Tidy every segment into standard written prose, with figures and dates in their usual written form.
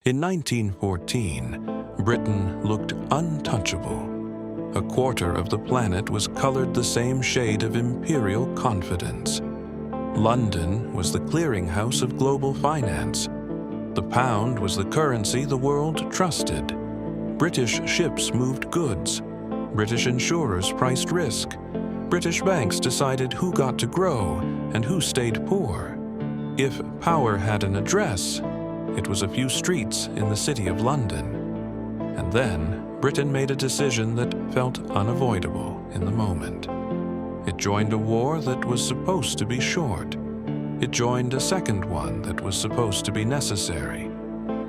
In 1914, Britain looked untouchable. A quarter of the planet was colored the same shade of imperial confidence. London was the clearinghouse of global finance. The pound was the currency the world trusted. British ships moved goods. British insurers priced risk. British banks decided who got to grow and who stayed poor. If power had an address, it was a few streets in the city of London. And then Britain made a decision that felt unavoidable in the moment. It joined a war that was supposed to be short. It joined a second one that was supposed to be necessary.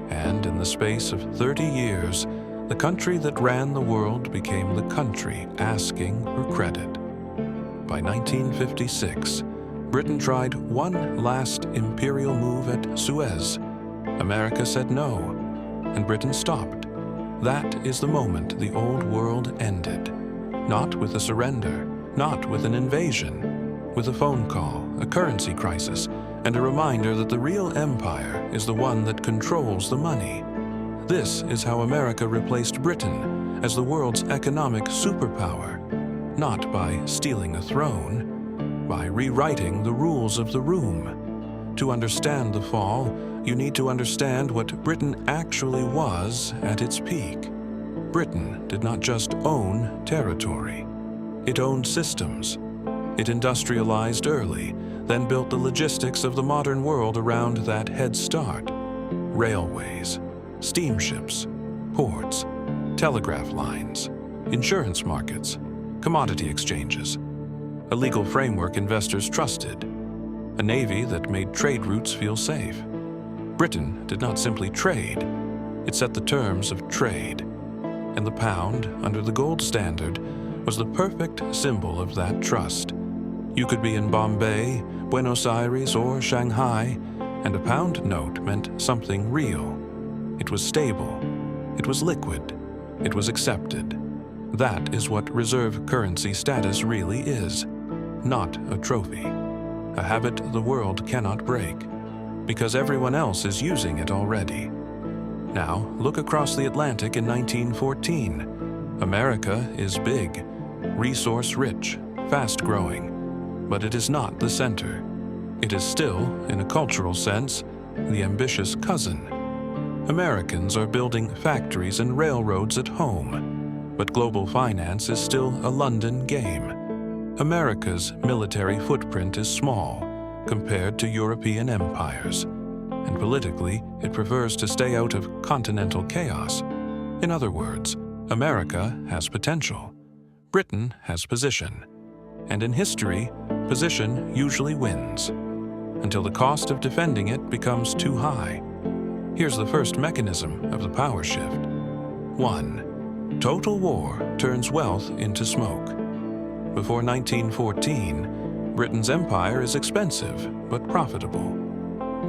And in the space of 30 years, the country that ran the world became the country asking for credit. By 1956, Britain tried one last imperial move at Suez. America said no, and Britain stopped. That is the moment the old world ended. Not with a surrender, not with an invasion, with a phone call, a currency crisis, and a reminder that the real empire is the one that controls the money. This is how America replaced Britain as the world's economic superpower, not by stealing a throne, by rewriting the rules of the room. To understand the fall, you need to understand what Britain actually was at its peak. Britain did not just own territory. It owned systems. It industrialized early, then built the logistics of the modern world around that head start. Railways, steamships, ports, telegraph lines, insurance markets, commodity exchanges, a legal framework investors trusted, a navy that made trade routes feel safe. Britain did not simply trade, it set the terms of trade. And the pound, under the gold standard, was the perfect symbol of that trust. You could be in Bombay, Buenos Aires, or Shanghai, and a pound note meant something real. It was stable, it was liquid, it was accepted. That is what reserve currency status really is, not a trophy. A habit the world cannot break, because everyone else is using it already. Now, look across the Atlantic in 1914. America is big, resource-rich, fast-growing, but it is not the center. It is still, in a cultural sense, the ambitious cousin. Americans are building factories and railroads at home, but global finance is still a London game. America's military footprint is small compared to European empires, and politically it prefers to stay out of continental chaos. In other words, America has potential. Britain has position. And in history, position usually wins, until the cost of defending it becomes too high. Here's the first mechanism of the power shift. 1. Total war turns wealth into smoke. Before 1914, Britain's empire is expensive but profitable.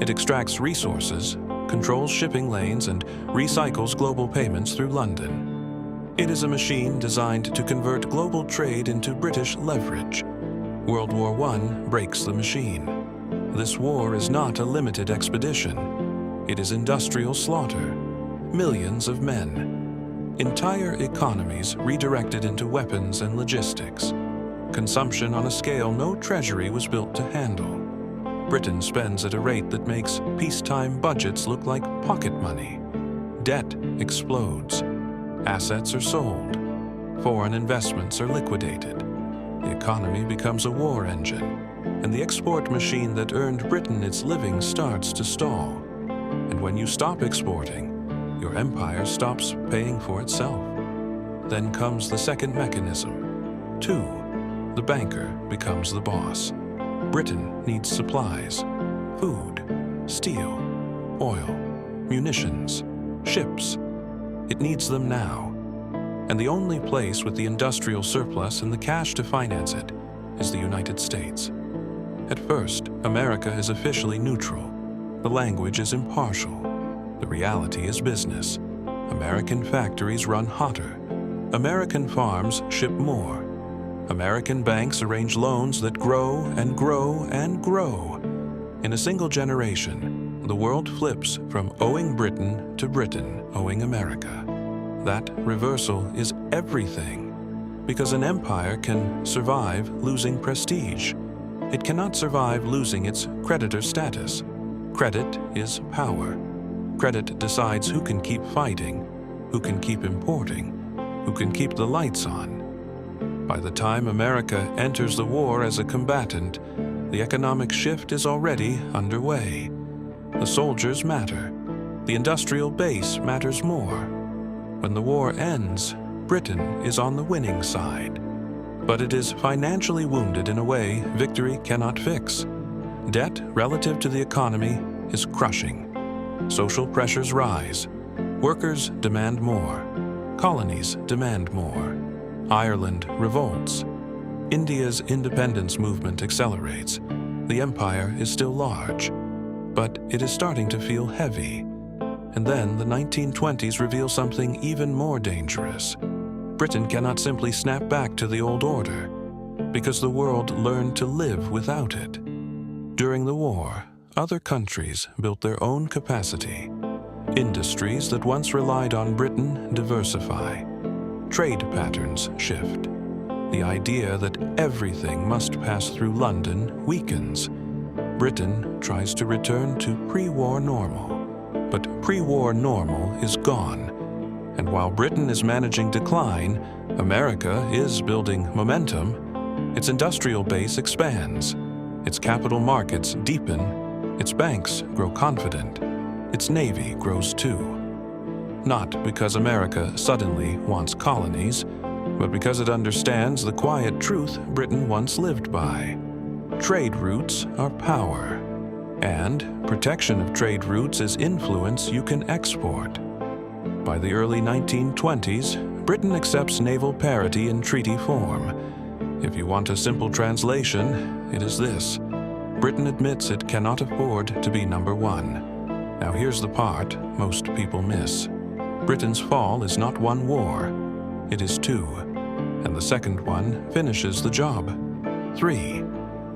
It extracts resources, controls shipping lanes, and recycles global payments through London. It is a machine designed to convert global trade into British leverage. World War I breaks the machine. This war is not a limited expedition. It is industrial slaughter. Millions of men. Entire economies redirected into weapons and logistics. Consumption on a scale no treasury was built to handle. Britain spends at a rate that makes peacetime budgets look like pocket money. Debt explodes. Assets are sold. Foreign investments are liquidated. The economy becomes a war engine, and the export machine that earned Britain its living starts to stall. And when you stop exporting, your empire stops paying for itself. Then comes the second mechanism. 2. The banker becomes the boss. Britain needs supplies, food, steel, oil, munitions, ships. It needs them now. And the only place with the industrial surplus and the cash to finance it is the United States. At first, America is officially neutral. The language is impartial. The reality is business. American factories run hotter. American farms ship more. American banks arrange loans that grow and grow and grow. In a single generation, the world flips from owing Britain to Britain owing America. That reversal is everything, because an empire can survive losing prestige. It cannot survive losing its creditor status. Credit is power. Credit decides who can keep fighting, who can keep importing, who can keep the lights on. By the time America enters the war as a combatant, the economic shift is already underway. The soldiers matter. The industrial base matters more. When the war ends, Britain is on the winning side. But it is financially wounded in a way victory cannot fix. Debt relative to the economy is crushing. Social pressures rise. Workers demand more. Colonies demand more. Ireland revolts. India's independence movement accelerates. The empire is still large, but it is starting to feel heavy. And then the 1920s reveal something even more dangerous. Britain cannot simply snap back to the old order, because the world learned to live without it. During the war, other countries built their own capacity. Industries that once relied on Britain diversify. Trade patterns shift. The idea that everything must pass through London weakens. Britain tries to return to pre-war normal. But pre-war normal is gone. And while Britain is managing decline, America is building momentum. Its industrial base expands. Its capital markets deepen. Its banks grow confident. Its navy grows too. Not because America suddenly wants colonies, but because it understands the quiet truth Britain once lived by. Trade routes are power, and protection of trade routes is influence you can export. By the early 1920s, Britain accepts naval parity in treaty form. If you want a simple translation, it is this: Britain admits it cannot afford to be number one. Now here's the part most people miss. Britain's fall is not one war, it is two, and the second one finishes the job. 3.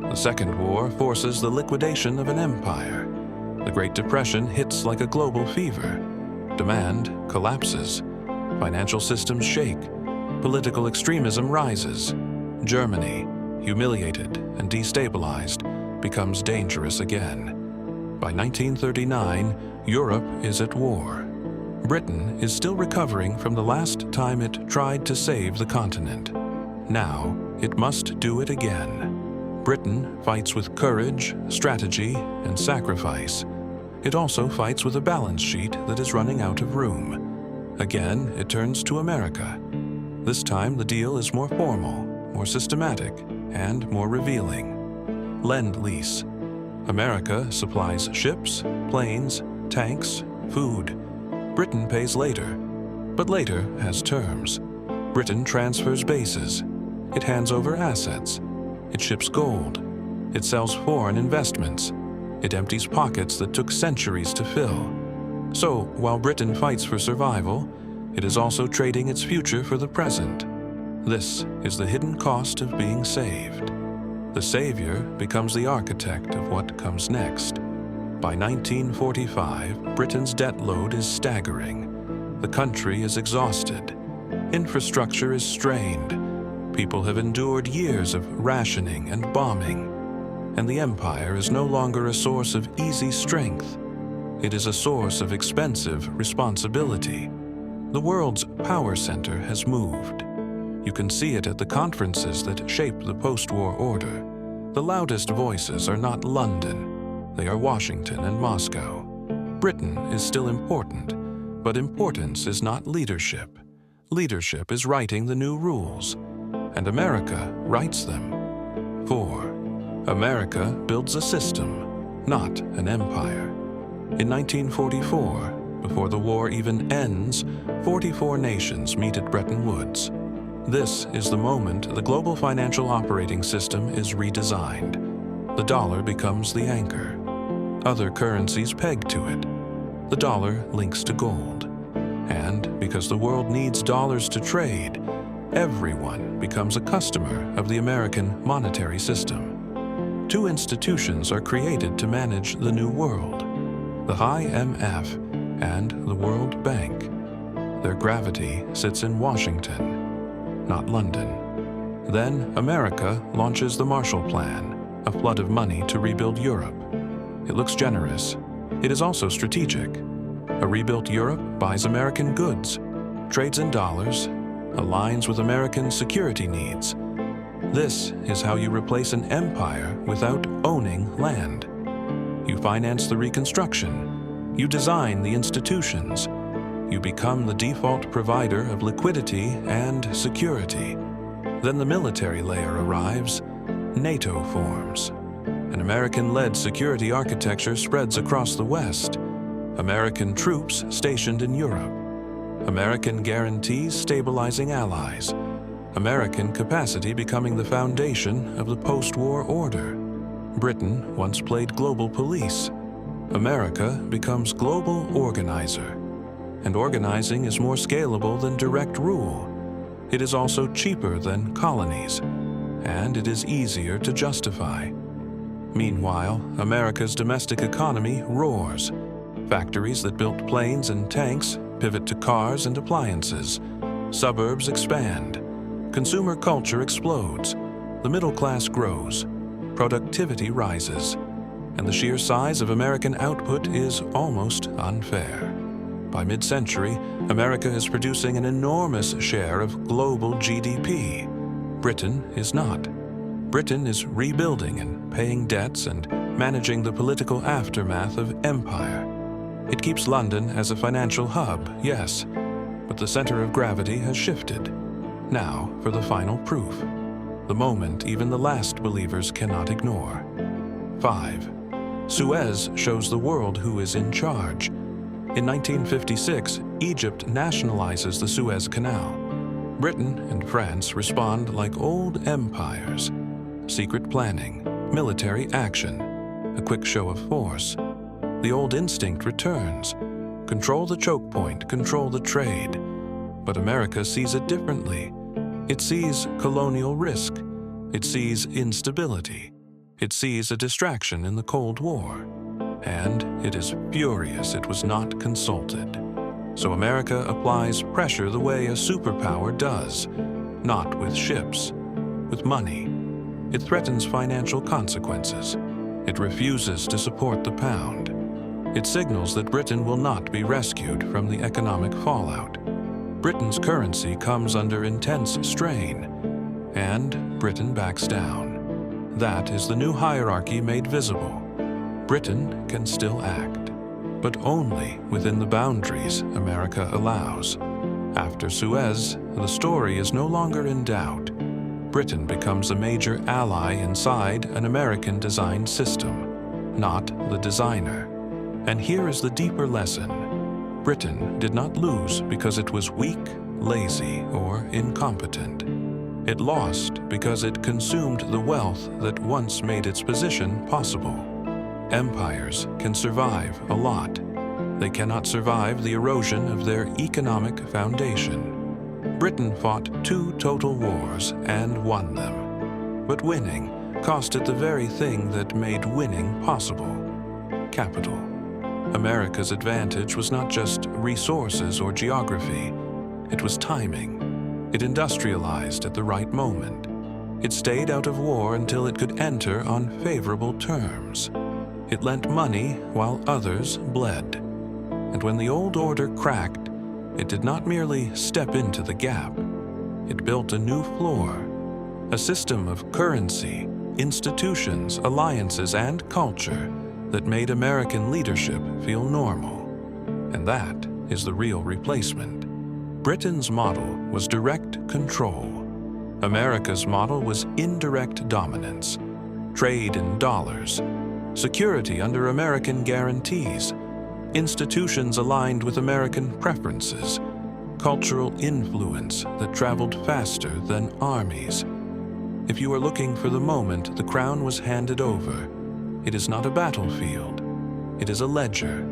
The Second War forces the liquidation of an empire. The Great Depression hits like a global fever. Demand collapses. Financial systems shake. Political extremism rises. Germany, humiliated and destabilized, becomes dangerous again. By 1939, Europe is at war. Britain is still recovering from the last time it tried to save the continent. Now, it must do it again. Britain fights with courage, strategy, and sacrifice. It also fights with a balance sheet that is running out of room. Again, it turns to America. This time, the deal is more formal, more systematic, and more revealing. Lend-lease. America supplies ships, planes, tanks, food. Britain pays later, but later has terms. Britain transfers bases. It hands over assets. It ships gold. It sells foreign investments. It empties pockets that took centuries to fill. So, while Britain fights for survival, it is also trading its future for the present. This is the hidden cost of being saved. The savior becomes the architect of what comes next. By 1945, Britain's debt load is staggering. The country is exhausted. Infrastructure is strained. People have endured years of rationing and bombing. And the empire is no longer a source of easy strength. It is a source of expensive responsibility. The world's power center has moved. You can see it at the conferences that shape the post-war order. The loudest voices are not London. They are Washington and Moscow. Britain is still important, but importance is not leadership. Leadership is writing the new rules, and America writes them. 4. America builds a system, not an empire. In 1944, before the war even ends, 44 nations meet at Bretton Woods. This is the moment the global financial operating system is redesigned. The dollar becomes the anchor. Other currencies peg to it. The dollar links to gold. And because the world needs dollars to trade, everyone becomes a customer of the American monetary system. Two institutions are created to manage the new world. the IMF, and the World Bank. Their gravity sits in Washington, not London. Then America launches the Marshall Plan, a flood of money to rebuild Europe. It looks generous. It is also strategic. A rebuilt Europe buys American goods, trades in dollars, aligns with American security needs. This is how you replace an empire without owning land. You finance the reconstruction. You design the institutions. You become the default provider of liquidity and security. Then the military layer arrives. NATO forms. An American-led security architecture spreads across the West. American troops stationed in Europe. American guarantees stabilizing allies. American capacity becoming the foundation of the post-war order. Britain once played global police. America becomes global organizer. And organizing is more scalable than direct rule. It is also cheaper than colonies. And it is easier to justify. Meanwhile, America's domestic economy roars. Factories that built planes and tanks pivot to cars and appliances. Suburbs expand. Consumer culture explodes. The middle class grows. Productivity rises. And the sheer size of American output is almost unfair. By mid-century, America is producing an enormous share of global GDP. Britain is not. Britain is rebuilding and paying debts and managing the political aftermath of empire. It keeps London as a financial hub, yes, but the center of gravity has shifted. Now for the final proof, the moment even the last believers cannot ignore. 5. Suez shows the world who is in charge. In 1956, Egypt nationalizes the Suez Canal. Britain and France respond like old empires. Secret planning, military action, a quick show of force. The old instinct returns. Control the choke point, control the trade. But America sees it differently. It sees colonial risk. It sees instability. It sees a distraction in the Cold War. And it is furious it was not consulted. So America applies pressure the way a superpower does, not with ships, with money. It threatens financial consequences. It refuses to support the pound. It signals that Britain will not be rescued from the economic fallout. Britain's currency comes under intense strain, and Britain backs down. That is the new hierarchy made visible. Britain can still act, but only within the boundaries America allows. After Suez, the story is no longer in doubt. Britain becomes a major ally inside an American-designed system, not the designer. And here is the deeper lesson. Britain did not lose because it was weak, lazy, or incompetent. It lost because it consumed the wealth that once made its position possible. Empires can survive a lot. They cannot survive the erosion of their economic foundation. Britain fought 2 total wars and won them. But winning cost it the very thing that made winning possible: capital. America's advantage was not just resources or geography. It was timing. It industrialized at the right moment. It stayed out of war until it could enter on favorable terms. It lent money while others bled. And when the old order cracked, it did not merely step into the gap. It built a new floor, a system of currency, institutions, alliances, and culture that made American leadership feel normal. And that is the real replacement. Britain's model was direct control. America's model was indirect dominance, trade in dollars, security under American guarantees, institutions aligned with American preferences, cultural influence that traveled faster than armies. If you are looking for the moment the crown was handed over, it is not a battlefield. It is a ledger.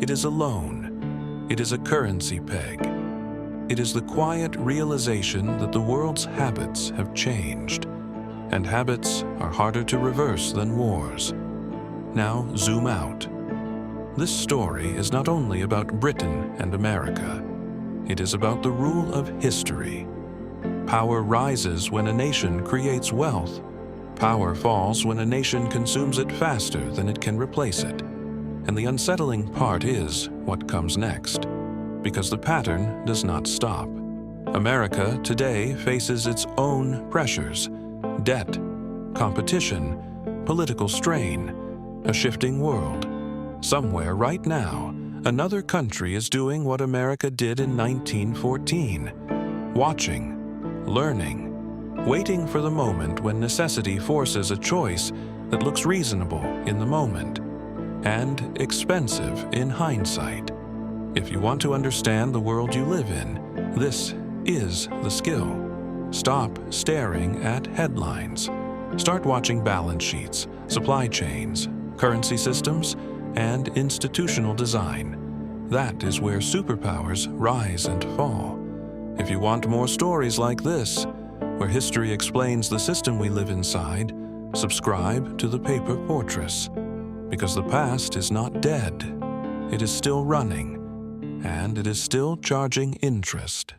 It is a loan. It is a currency peg. It is the quiet realization that the world's habits have changed, and habits are harder to reverse than wars. Now zoom out. This story is not only about Britain and America. It is about the rule of history. Power rises when a nation creates wealth. Power falls when a nation consumes it faster than it can replace it. And the unsettling part is what comes next, because the pattern does not stop. America today faces its own pressures: debt, competition, political strain, a shifting world. Somewhere right now, another country is doing what America did in 1914, watching, learning, waiting for the moment when necessity forces a choice that looks reasonable in the moment and expensive in hindsight. If you want to understand the world you live in, this is the skill. Stop staring at headlines. Start watching balance sheets, supply chains, currency systems, and institutional design. That is where superpowers rise and fall. If you want more stories like this, where history explains the system we live inside, subscribe to The Paper Fortress. Because the past is not dead. It is still running, and it is still charging interest.